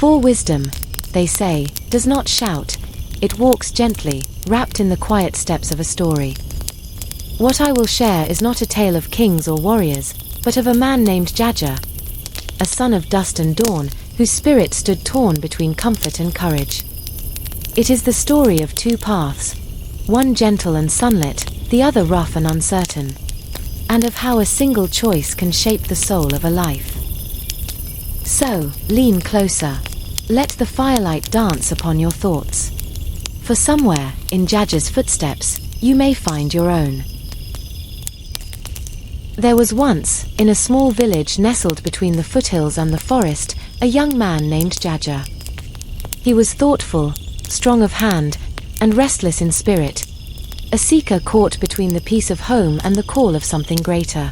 For wisdom, they say, does not shout, it walks gently, wrapped in the quiet steps of a story. What I will share is not a tale of kings or warriors, but of a man named Jaja, a son of dust and dawn, whose spirit stood torn between comfort and courage. It is the story of two paths, one gentle and sunlit, the other rough and uncertain, and of how a single choice can shape the soul of a life. So, lean closer. Let the firelight dance upon your thoughts. For somewhere, in Jaja's footsteps, you may find your own. There was once, in a small village nestled between the foothills and the forest, a young man named Jaja. He was thoughtful, strong of hand, and restless in spirit, a seeker caught between the peace of home and the call of something greater.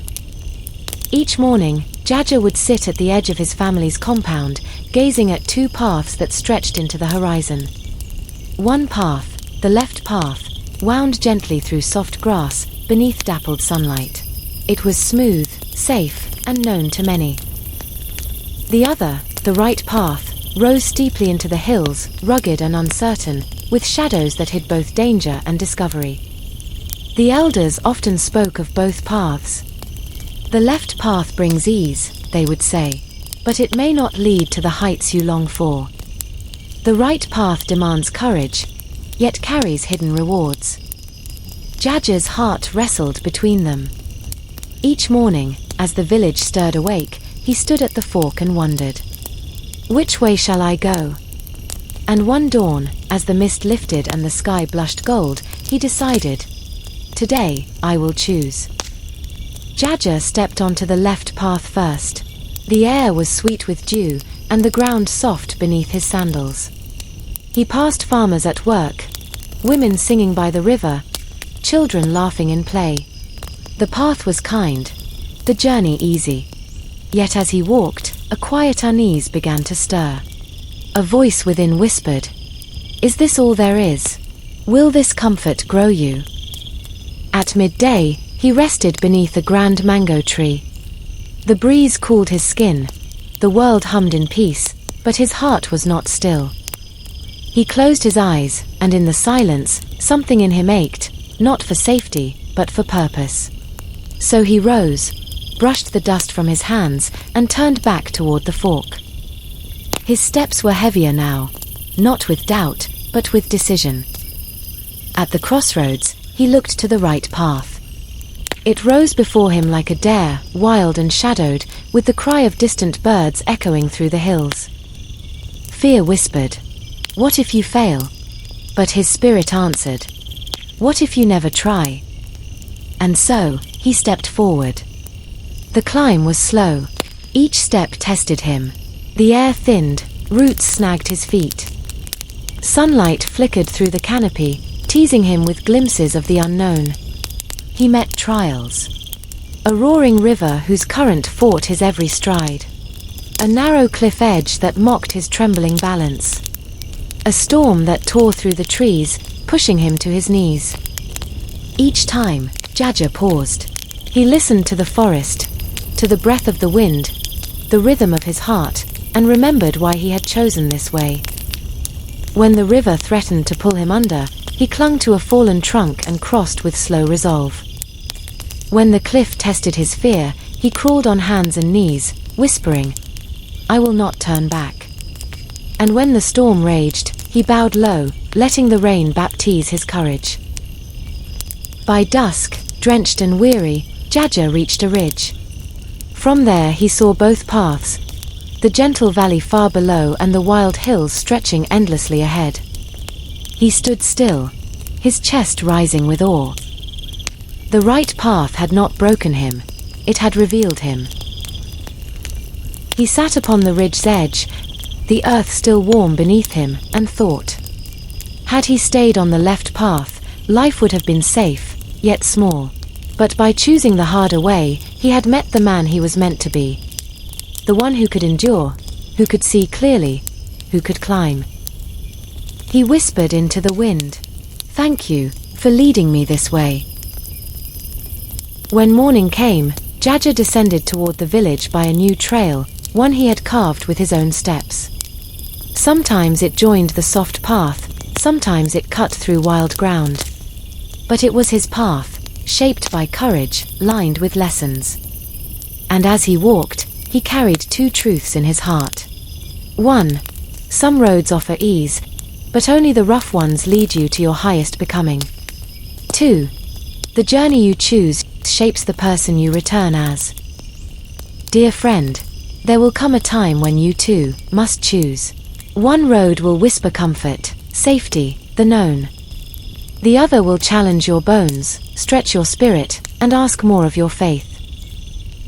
Each morning, Jaja would sit at the edge of his family's compound, gazing at two paths that stretched into the horizon. One path, the left path, wound gently through soft grass, beneath dappled sunlight. It was smooth, safe, and known to many. The other, the right path, rose steeply into the hills, rugged and uncertain, with shadows that hid both danger and discovery. The elders often spoke of both paths. The left path brings ease, they would say, but it may not lead to the heights you long for. The right path demands courage, yet carries hidden rewards. Jaja's heart wrestled between them. Each morning, as the village stirred awake, he stood at the fork and wondered, which way shall I go? And one dawn, as the mist lifted and the sky blushed gold, he decided, today, I will choose. Jaja stepped onto the left path first. The air was sweet with dew, and the ground soft beneath his sandals. He passed farmers at work, women singing by the river, children laughing in play. The path was kind, the journey easy. Yet as he walked, a quiet unease began to stir. A voice within whispered, "Is this all there is? Will this comfort grow you?" At midday, he rested beneath a grand mango tree. The breeze cooled his skin, the world hummed in peace, but his heart was not still. He closed his eyes, and in the silence, something in him ached, not for safety, but for purpose. So he rose, brushed the dust from his hands, and turned back toward the fork. His steps were heavier now, not with doubt, but with decision. At the crossroads, he looked to the right path. It rose before him like a dare, wild and shadowed, with the cry of distant birds echoing through the hills. Fear whispered, "What if you fail?" But his spirit answered, "What if you never try?" And so, he stepped forward. The climb was slow. Each step tested him. The air thinned, roots snagged his feet. Sunlight flickered through the canopy, teasing him with glimpses of the unknown. He met trials. A roaring river whose current fought his every stride. A narrow cliff edge that mocked his trembling balance. A storm that tore through the trees, pushing him to his knees. Each time, Jaja paused. He listened to the forest, to the breath of the wind, the rhythm of his heart, and remembered why he had chosen this way. When the river threatened to pull him under, he clung to a fallen trunk and crossed with slow resolve. When the cliff tested his fear, he crawled on hands and knees, whispering, "I will not turn back." And when the storm raged, he bowed low, letting the rain baptize his courage. By dusk, drenched and weary, Jaja reached a ridge. From there he saw both paths, the gentle valley far below and the wild hills stretching endlessly ahead. He stood still, his chest rising with awe. The right path had not broken him, it had revealed him. He sat upon the ridge's edge, the earth still warm beneath him, and thought. Had he stayed on the left path, life would have been safe, yet small. But by choosing the harder way, he had met the man he was meant to be. The one who could endure, who could see clearly, who could climb. He whispered into the wind, "Thank you for leading me this way." When morning came, Jaja descended toward the village by a new trail, one he had carved with his own steps. Sometimes it joined the soft path, sometimes it cut through wild ground. But it was his path, shaped by courage, lined with lessons. And as he walked, he carried two truths in his heart. 1. Some roads offer ease, but only the rough ones lead you to your highest becoming. 2. The journey you choose shapes the person you return as. Dear friend, there will come a time when you too must choose. One road will whisper comfort, safety, the known. The other will challenge your bones, stretch your spirit, and ask more of your faith.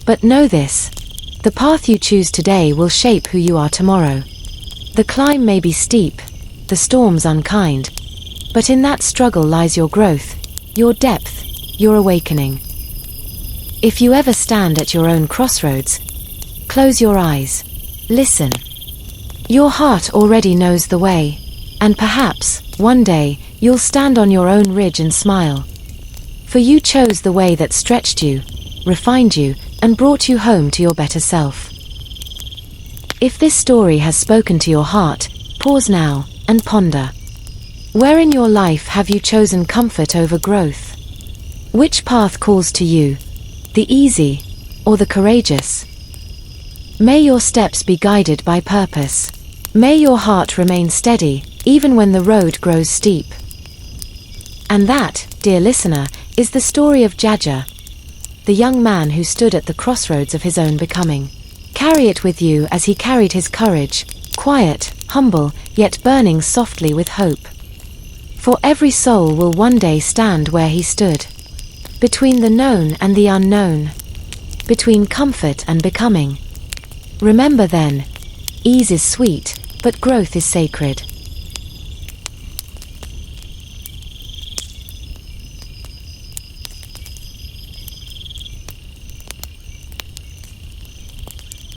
But know this: the path you choose today will shape who you are tomorrow. The climb may be steep, the storms unkind, but in that struggle lies your growth, your depth, your awakening. If you ever stand at your own crossroads, close your eyes, listen. Your heart already knows the way, and perhaps, one day, you'll stand on your own ridge and smile. For you chose the way that stretched you, refined you, and brought you home to your better self. If this story has spoken to your heart, pause now and ponder. Where in your life have you chosen comfort over growth? Which path calls to you, the easy or the courageous? May your steps be guided by purpose. May your heart remain steady, even when the road grows steep. And that, dear listener, is the story of Jaja, the young man who stood at the crossroads of his own becoming. Carry it with you as he carried his courage, quiet, humble, yet burning softly with hope. For every soul will one day stand where he stood, between the known and the unknown, between comfort and becoming. Remember then, ease is sweet, but growth is sacred.